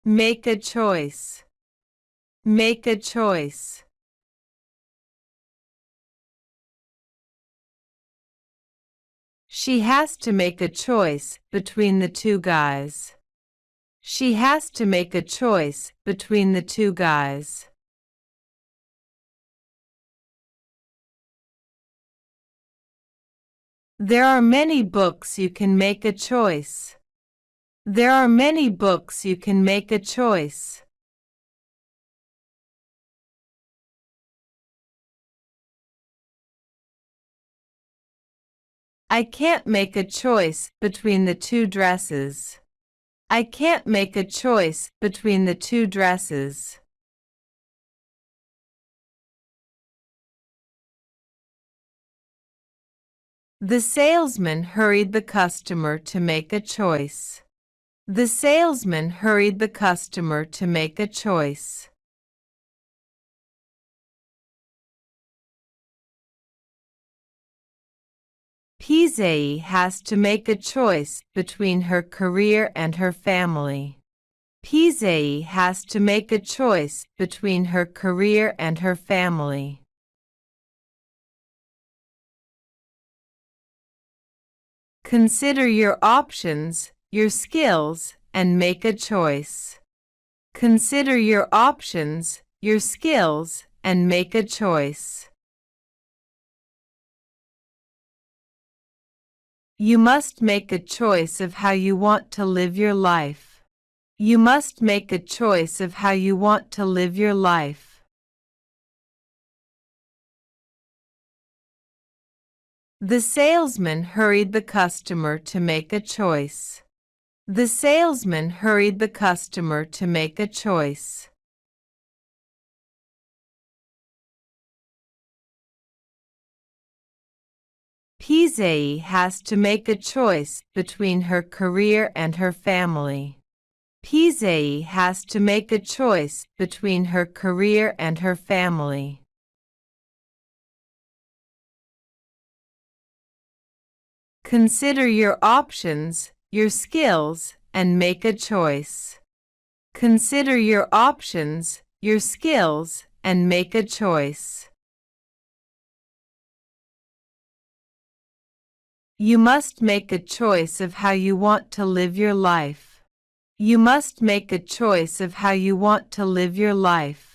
Make a choice. Make a choice. She has to make a choice between the two guys. She has to make a choice between the two guys. There are many books you can make a choice. There are many books you can make a choice. I can't make a choice between the two dresses. I can't make a choice between the two dresses. The salesman hurried the customer to make a choice. The salesman hurried the customer to make a choice. Pizzae has to make a choice between her career and her family. Pizzae has to make a choice between her career and her family. Consider your options, your skills, and make a choice. Consider your options, your skills, and make a choice. You must make a choice of how you want to live your life. You must make a choice of how you want to live your life. The salesman hurried the customer to make a choice. The salesman hurried the customer to make a choice. Pizzae has to make a choice between her career and her family. Pizzae has to make a choice between her career and her family. Consider your options, your skills, and make a choice. Consider your options, your skills, and make a choice. You must make a choice of how you want to live your life. You must make a choice of how you want to live your life.